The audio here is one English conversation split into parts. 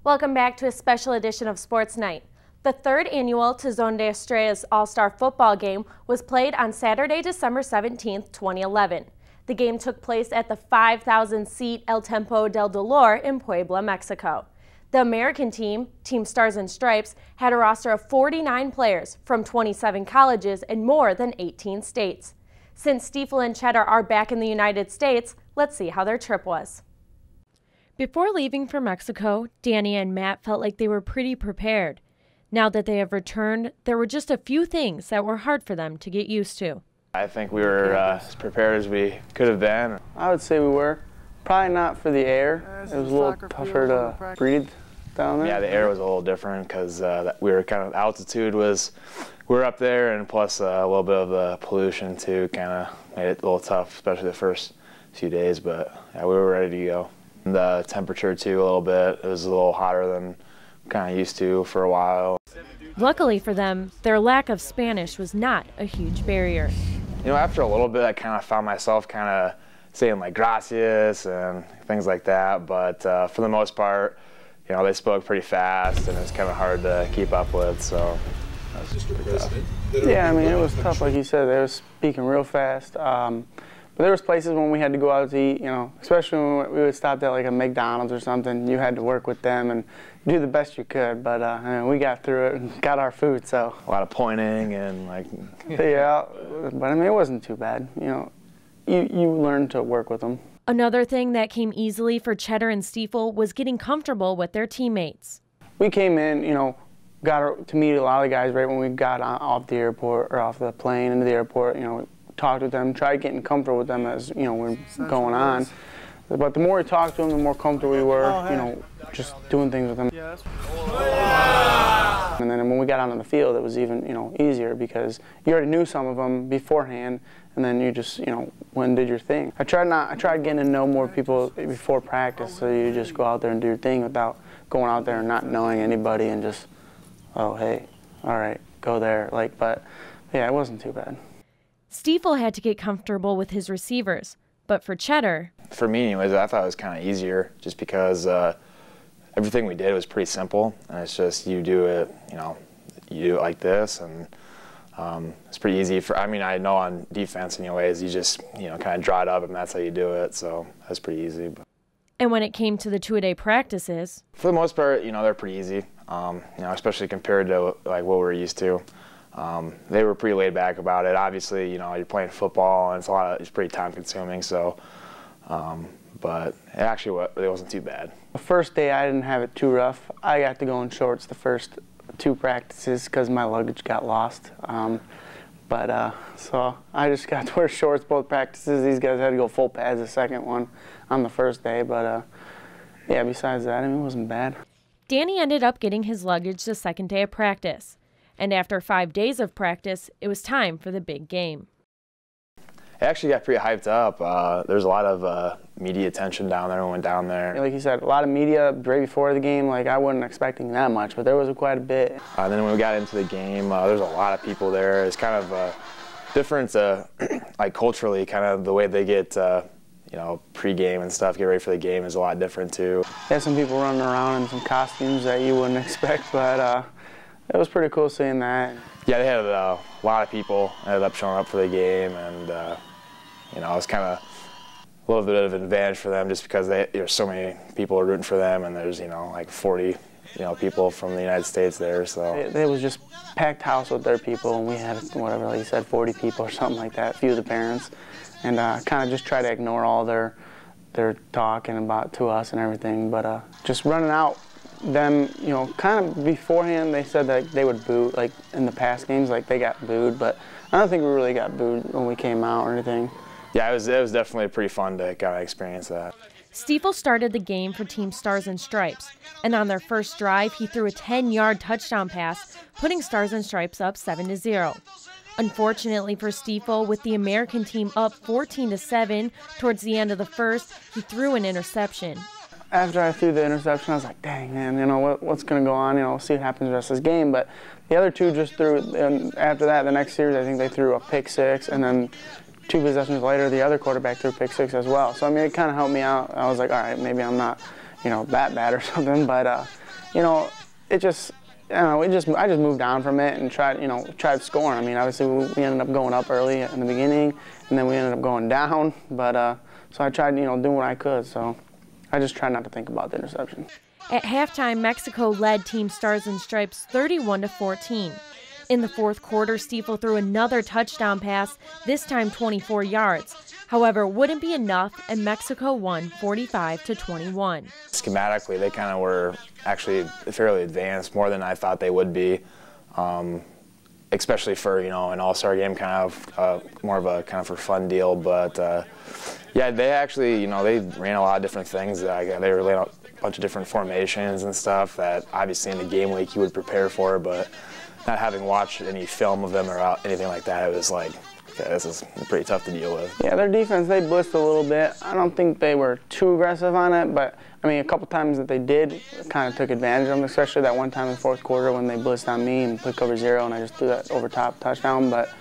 Welcome back to a special edition of Sports Night. The third annual Tazon De Estrellas All-Star Football Game was played on Saturday, December 17, 2011. The game took place at the 5,000-seat El Tempo del Dolor in Puebla, Mexico. The American team, Team Stars and Stripes, had a roster of 49 players from 27 colleges in more than 18 states. Since Stiefel and Tschetter are back in the United States, let's see how their trip was. Before leaving for Mexico, Danny and Matt felt like they were pretty prepared. Now that they have returned, there were just a few things that were hard for them to get used to. I think we were as prepared as we could have been. I would say we were. Probably not for the air. It was a little tougher to breathe down there. Yeah, the air was a little different because we were kind of, altitude was, we were up there, and plus a little bit of the pollution too kind of made it a little tough, especially the first few days, but yeah, we were ready to go. The temperature too a little bit, it was a little hotter than kind of used to for a while. Luckily for them, their lack of Spanish was not a huge barrier. You know, after a little bit, I kind of found myself kind of saying like gracias and things like that, but for the most part, you know, they spoke pretty fast and it was kind of hard to keep up with, so that was just pretty tough. Yeah, I mean, it was tough, like you said, they were speaking real fast. But there was places when we had to go out to eat, you know, especially when we would stop at like a McDonald's or something, you had to work with them and do the best you could, but I mean, we got through it and got our food, so. A lot of pointing and like. Yeah, but I mean, it wasn't too bad, you know. You learn to work with them. Another thing that came easily for Tschetter and Stiefel was getting comfortable with their teammates. We came in, you know, got to meet a lot of the guys right when we got off the airport or off the plane into the airport, you know, talked with them, tried getting comfortable with them as, you know, we're going on. But the more we talked to them, the more comfortable we were, you know, just doing things with them. And then when we got onto the field, it was even, you know, easier because you already knew some of them beforehand, and then you just, you know, went and did your thing. I tried getting to know more people before practice, so you just go out there and do your thing without going out there and not knowing anybody and just, oh, hey, all right, go there. Like, but yeah, it wasn't too bad. Stiefel had to get comfortable with his receivers, but for Tschetter, for me anyways, I thought it was kind of easier just because everything we did was pretty simple, and it's just you do it, you know, you do it like this, and it's pretty easy for, I mean, I know on defense anyways, you just, you know, kind of draw it up and that's how you do it, so that's pretty easy. But. And when it came to the two-a-day practices, for the most part, you know, they're pretty easy, you know, especially compared to like what we're used to. They were pretty laid back about it. Obviously, you know, you're playing football and it's pretty time consuming, so, but it actually it wasn't too bad. The first day I didn't have it too rough. I got to go in shorts the first 2 practices because my luggage got lost. So I just got to wear shorts both practices. These guys had to go full pads the second one on the first day, but yeah, besides that, I mean, it wasn't bad. Danny ended up getting his luggage the second day of practice. And after 5 days of practice, it was time for the big game. It actually got pretty hyped up. There's a lot of media attention down there when we went down there. Like you said, a lot of media right before the game. Like, I wasn't expecting that much, but there was quite a bit. And then when we got into the game, there's a lot of people there. It's kind of different, like culturally, kind of the way they get, you know, pre-game and stuff, get ready for the game is a lot different too. There's some people running around in some costumes that you wouldn't expect, but it was pretty cool seeing that. Yeah, they had a lot of people ended up showing up for the game, and you know, it was kind of a little bit of an advantage for them just because there's so many people rooting for them, and there's, you know, like 40, you know, people from the United States there. So it was just packed house with their people, and we had whatever, like you said, 40 people or something like that, a few of the parents, and kind of just try to ignore all their talking about to us and everything, but just running out. Them, you know, kind of beforehand they said that they would boo, like in the past games, like they got booed, but I don't think we really got booed when we came out or anything. Yeah, it was definitely pretty fun to kind of experience that. Stiefel started the game for Team Stars and Stripes, and on their first drive, he threw a 10-yard touchdown pass, putting Stars and Stripes up 7-0. Unfortunately for Stiefel, with the American team up 14-7 towards the end of the first, he threw an interception. After I threw the interception, I was like, dang, man, you know, what's going to go on? You know, we'll see what happens the rest of this game. But the other two just threw, and after that, the next series, I think they threw a pick 6, and then 2 possessions later, the other quarterback threw a pick 6 as well. So, I mean, it kind of helped me out. I was like, all right, maybe I'm not, you know, that bad or something. But you know, it just, I just moved on from it and tried scoring. I mean, obviously we ended up going up early in the beginning, and then we ended up going down. But so I tried, doing what I could. So I just tried not to think about the interception. At halftime, Mexico led Team Stars and Stripes 31-14. In the fourth quarter, Stiefel threw another touchdown pass, this time 24 yards. However, it wouldn't be enough, and Mexico won 45-21. Schematically, they kind of were actually fairly advanced, more than I thought they would be, especially for an all-star game, kind of more of a kind of for fun deal. But yeah, they actually they ran a lot of different things. They were laying out a bunch of different formations and stuff that obviously in the game week you would prepare for, but not having watched any film of them or anything like that, it was like, okay, this is pretty tough to deal with. Yeah, their defense, they blitzed a little bit. I don't think they were too aggressive on it, but I mean, a couple times that they did, kind of took advantage of them, especially that one time in the fourth quarter when they blitzed on me and put cover 0, and I just threw that over top touchdown. But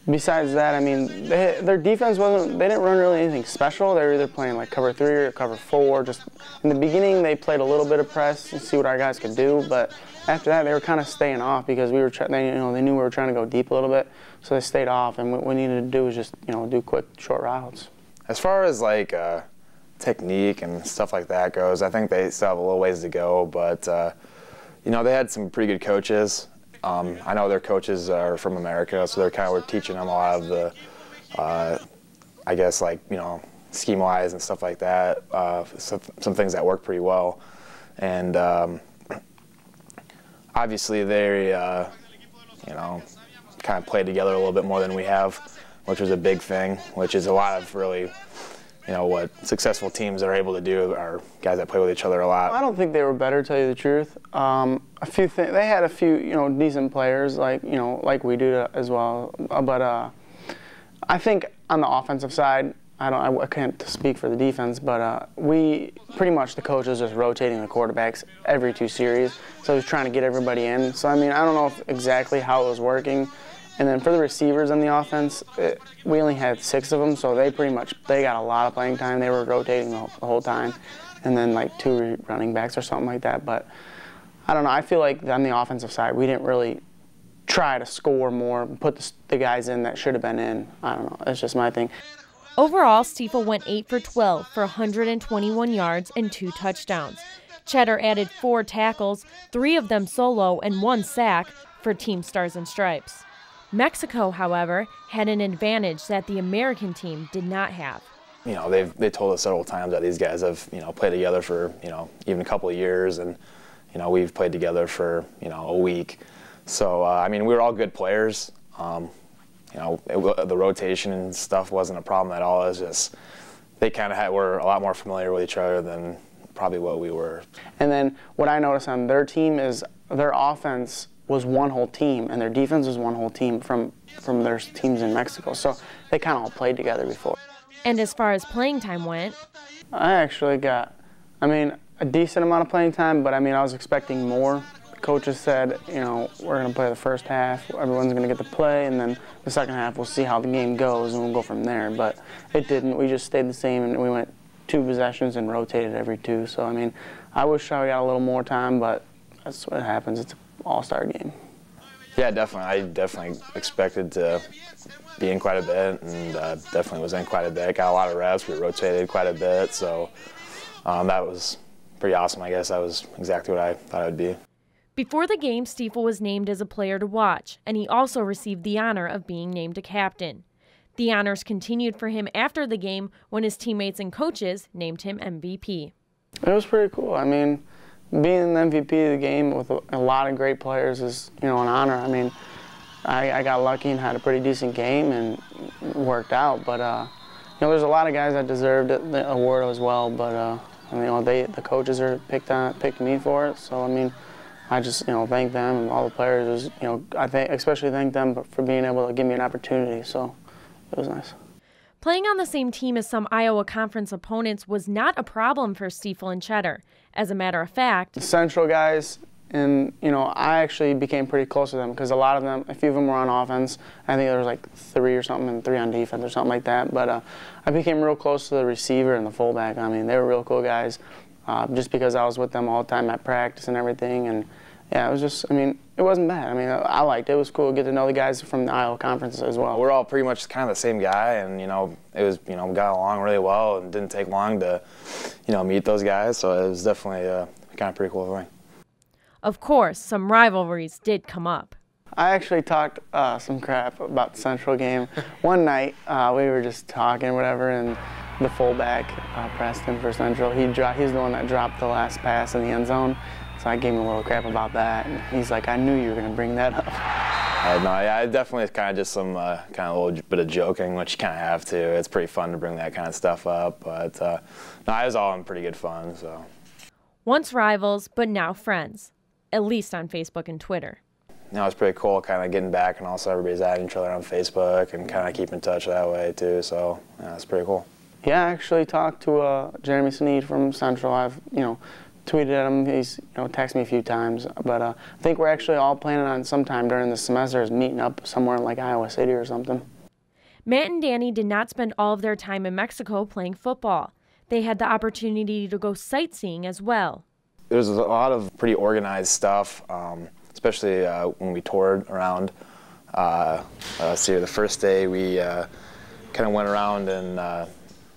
besides that, I mean, their defense they didn't run really anything special. They were either playing like cover 3 or cover 4. Just in the beginning, they played a little bit of press and see what our guys could do, but after that, they were kind of staying off because they knew we were trying to go deep a little bit, so they stayed off. And what we needed to do was just do quick, short routes. As far as like technique and stuff like that goes, I think they still have a little ways to go. But they had some pretty good coaches. I know their coaches are from America, so they're were teaching them a lot of the, I guess scheme-wise and stuff like that. Some things that work pretty well, and. Obviously, they, kind of played together a little bit more than we have, which was a big thing, which is a lot of really, what successful teams are able to do are guys that play with each other a lot. I don't think they were better, to tell you the truth. They had a few, decent players like we do as well. But I think on the offensive side, I can't speak for the defense, but we pretty much the coach was just rotating the quarterbacks every 2 series, so he was trying to get everybody in. So I mean, I don't know exactly how it was working. And then for the receivers on the offense, we only had 6 of them, so they got a lot of playing time. They were rotating the whole time, and then like 2 running backs or something like that. But I don't know. I feel like on the offensive side, we didn't really try to score more, put the guys in that should have been in. I don't know. It's just my thing. Overall, Stiefel went 8 for 12 for 121 yards and 2 touchdowns. Tschetter added 4 tackles, 3 of them solo and 1 sack for Team Stars and Stripes. Mexico, however, had an advantage that the American team did not have. They told us several times that these guys have played together for even a couple of years, and we've played together for a week. So I mean, we were all good players. The rotation and stuff wasn't a problem at all. It was just they kind of were a lot more familiar with each other than probably what we were. And then what I noticed on their team is their offense was one whole team, and their defense was one whole team from their teams in Mexico. So they kind of all played together before. And as far as playing time went, I actually got, a decent amount of playing time, but I was expecting more. Coaches said, we're going to play the first half, everyone's going to get to play, and then the second half we'll see how the game goes and we'll go from there. But it didn't. We just stayed the same, and we went 2 possessions and rotated every 2. So, I wish I got a little more time, but that's what happens. It's an all-star game. Yeah, definitely. I definitely expected to be in quite a bit, and definitely was in quite a bit. Got a lot of reps. We rotated quite a bit, so that was pretty awesome, I guess. That was exactly what I thought it would be. Before the game, Stiefel was named as a player to watch, and he also received the honor of being named a captain. The honors continued for him after the game when his teammates and coaches named him MVP. It was pretty cool. Being the MVP of the game with a lot of great players is, an honor. I got lucky and had a pretty decent game and worked out. But, there's a lot of guys that deserved the award as well. But, the coaches picked me for it. So, I just, thank them and all the players. I especially thank them for being able to give me an opportunity. So it was nice. Playing on the same team as some Iowa Conference opponents was not a problem for Stiefel and Tschetter. As a matter of fact, the Central guys, and I actually became pretty close to them because a lot of them, a few of them were on offense. I think there was like 3 or something and 3 on defense or something like that. But I became real close to the receiver and the fullback. They were real cool guys. just because I was with them all the time at practice and everything. And yeah, it was just, I mean, it wasn't bad. I mean, I liked it. It was cool to get to know the guys from the Iowa Conference as well. We're all pretty much kind of the same guy, and, you know, it was, you know, we got along really well and didn't take long to, you know, meet those guys. So it was definitely kind of pretty cool thing. Of course, some rivalries did come up. I actually talked some crap about the Central game. One night, we were just talking, whatever, and the fullback, Preston for Central, he's the one that dropped the last pass in the end zone. So I gave him a little crap about that, and he's like, I knew you were going to bring that up. No, yeah, it definitely is kind of just some kind of a little bit of joking, which you kind of have to. It's pretty fun to bring that kind of stuff up, but no, it was all in pretty good fun. So Once rivals, but now friends, at least on Facebook and Twitter. You know, it's pretty cool kind of getting back, and also everybody's adding each other on Facebook and kind of keep in touch that way too. So yeah, it's pretty cool. Yeah, I actually talked to Jeremy Sneed from Central. I've, you know, tweeted at him. He's, you know, texted me a few times. But I think we're actually all planning on sometime during the semester is meeting up somewhere in like Iowa City or something. Matt and Danny did not spend all of their time in Mexico playing football. They had the opportunity to go sightseeing as well. There's a lot of pretty organized stuff, especially when we toured around. Let's see, the first day we kind of went around and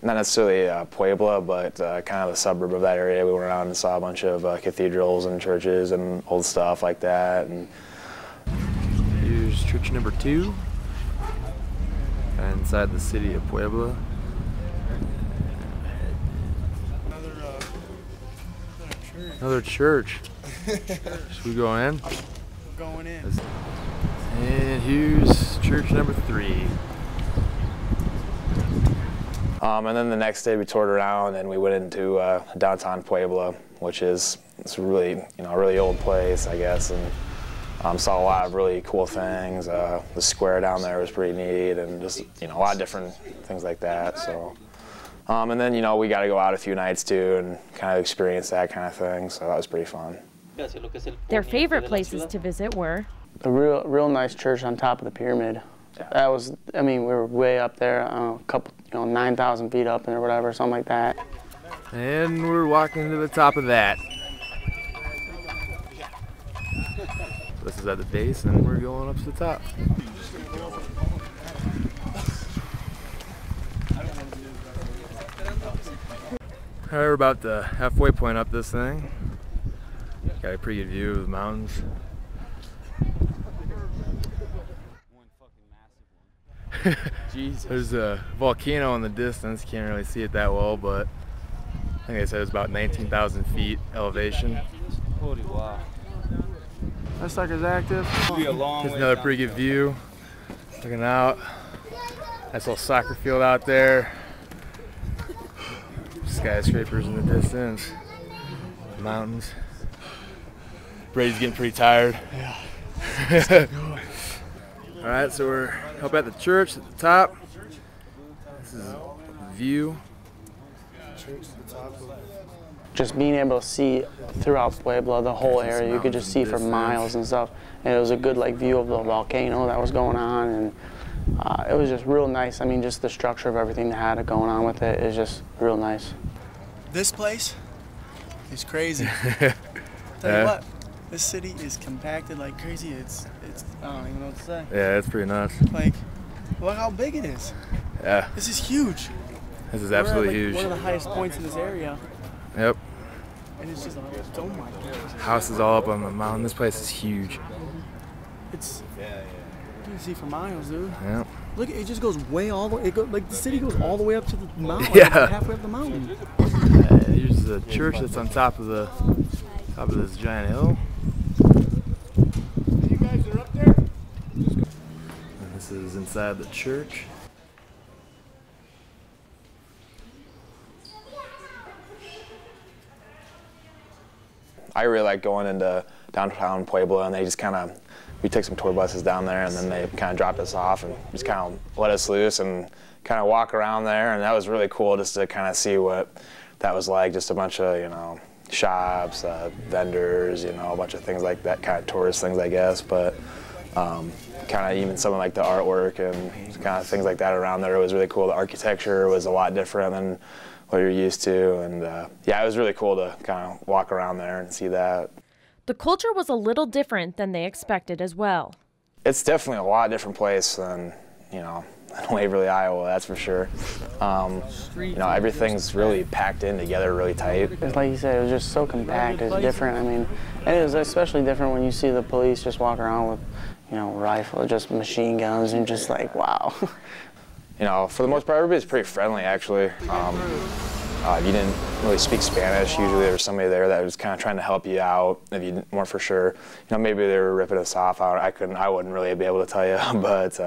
not necessarily Puebla, but kind of the suburb of that area. We went around and saw a bunch of cathedrals and churches and old stuff like that. And here's church number 2 inside the city of Puebla. Another church. Should we go in? We're going in. And here's church number 3. And then the next day we toured around and we went into downtown Puebla, which is it's really, you know, a really old place, I guess, and saw a lot of really cool things. The square down there was pretty neat, and just, you know, a lot of different things like that. So, and then, you know, we got to go out a few nights too and kind of experience that kind of thing. So that was pretty fun. Their favorite places to visit were a real nice church on top of the pyramid. That was, I mean, we were way up there, a couple, you know, 9,000 feet up or whatever, something like that. And we're walking to the top of that. This is at the base, and we're going up to the top. All right, we're about the halfway point up this thing. Got a pretty good view of the mountains. There's a volcano in the distance. Can't really see it that well, but I think they said it's about 19,000 feet elevation. Holy wow. That sucker's active. Be a long There's way another down pretty good there. view. Looking out. Nice little soccer field out there. Skyscrapers in the distance. Mountains. Brady's getting pretty tired. Yeah. Alright, so we're up at the church at the top. This is the view. Just being able to see throughout Puebla, the whole area, you could just see for miles and stuff. And it was a good like view of the volcano that was going on, and it was just real nice. I mean, just the structure of everything that had going on with it is just real nice. This place is crazy. Tell you what, this city is compacted like crazy. It's I don't even know what to say. Yeah, it's pretty nuts. Like, look how big it is. Yeah. This is huge. This is absolutely huge. One of the highest points in this area. Yep. And it's just, oh my gosh. House is all up on the mountain. This place is huge. It's, you can see for miles, dude. Yep. Look, it just goes way all the way. Like the city goes all the way up to the mountain. Yeah. Like halfway up the mountain. Here's the church that's on top of this giant hill. You guys are up there? And this is inside the church. I really like going into downtown Puebla, and they just kind of, we took some tour buses down there, and then they kind of dropped us off and just kind of let us loose and kind of walk around there, and that was really cool just to kind of see what that was like. Just a bunch of, you know, shops, vendors, you know, a bunch of things like that, kind of tourist things, I guess, but kind of even some of like the artwork and kind of things like that around there. It was really cool. The architecture was a lot different than what you're used to. And yeah, it was really cool to kind of walk around there and see that. The culture was a little different than they expected as well. It's definitely a lot different place than, you know, Waverly, Iowa, that's for sure. You know, everything's really packed in together really tight. It's like you said, it was just so compact. It's different. I mean, and it was especially different when you see the police just walk around with, you know, rifles, just machine guns, and just like, wow. You know, for the most part, everybody's pretty friendly, actually. If you didn't really speak Spanish, usually there was somebody there that was kind of trying to help you out if you weren't for sure. You know, maybe they were ripping us off. I wouldn't really be able to tell you, but.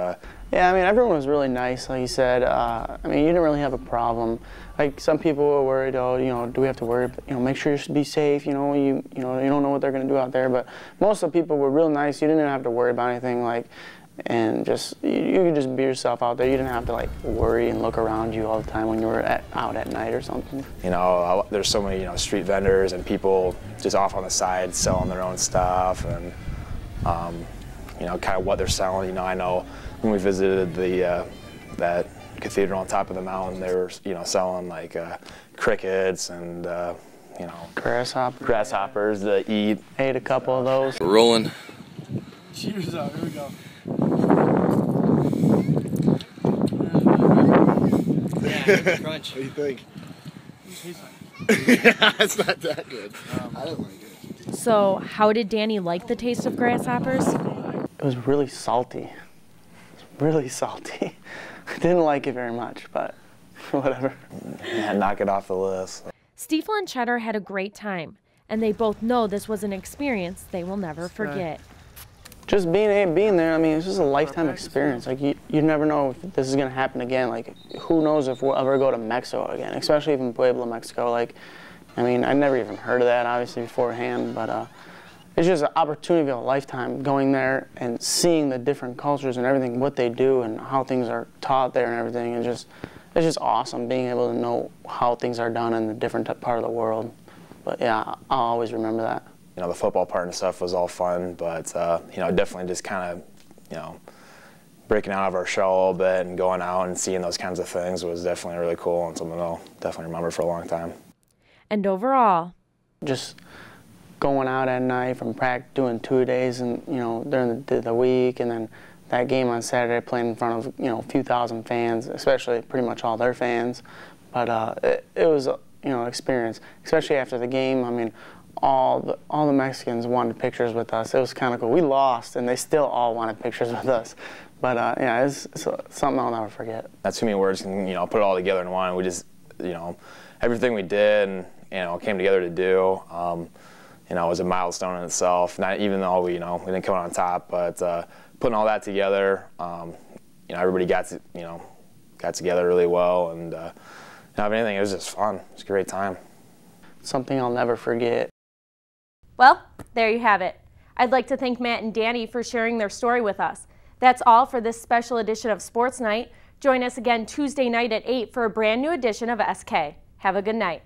Yeah, I mean, everyone was really nice, like you said. I mean, you didn't really have a problem. Like, some people were worried, oh, you know, do we have to worry? You know, make sure you be safe. You know, you don't know what they're going to do out there. But most of the people were real nice. You didn't have to worry about anything, like, and just you could just be yourself out there. You didn't have to like worry and look around you all the time when you were out at night or something. You know, there's so many street vendors and people just off on the side selling their own stuff, and you know, kind of what they're selling. You know, I know when we visited that cathedral on top of the mountain, they were selling like crickets and you know, grasshoppers to eat. Ate a couple of those. We're rolling. Cheers out. Here we go. Yeah, crunch. What do you think? It's not that good. I don't like it. So, how did Danny like the taste of grasshoppers? It was really salty. It was really salty. I didn't like it very much, but whatever. Yeah, knock it off the list. Stiefel and Tschetter had a great time, and they both know this was an experience they will never forget. Just being there, I mean, it's just a lifetime experience. Like, you never know if this is going to happen again. Like, who knows if we'll ever go to Mexico again, especially even Puebla, Mexico. Like, I mean, I never even heard of that, obviously, beforehand, but it's just an opportunity of a lifetime going there and seeing the different cultures and everything, what they do and how things are taught there and everything. It's just awesome being able to know how things are done in a different part of the world. But yeah, I'll always remember that. You know, the football part and stuff was all fun, but you know, definitely just kind of, you know, breaking out of our shell a little bit and going out and seeing those kinds of things was definitely really cool and something I'll definitely remember for a long time. And overall, just going out at night from practice, doing 2 days, and you know, during the week, and then that game on Saturday, playing in front of a few thousand fans, especially pretty much all their fans. But it was an experience, especially after the game. I mean, all the Mexicans wanted pictures with us. It was kind of cool. We lost, and they still all wanted pictures with us. But yeah, it's something I'll never forget. Not too many words can put it all together in one. We just everything we did and came together to do. It was a milestone in itself. Not even though we didn't come out on top, but putting all that together, everybody got together really well, and if anything, it was just fun. It was a great time. Something I'll never forget. well, there you have it. I'd like to thank Matt and Danny for sharing their story with us. That's all for this special edition of Sports Night. Join us again Tuesday night at 8 for a brand new edition of SK. Have a good night.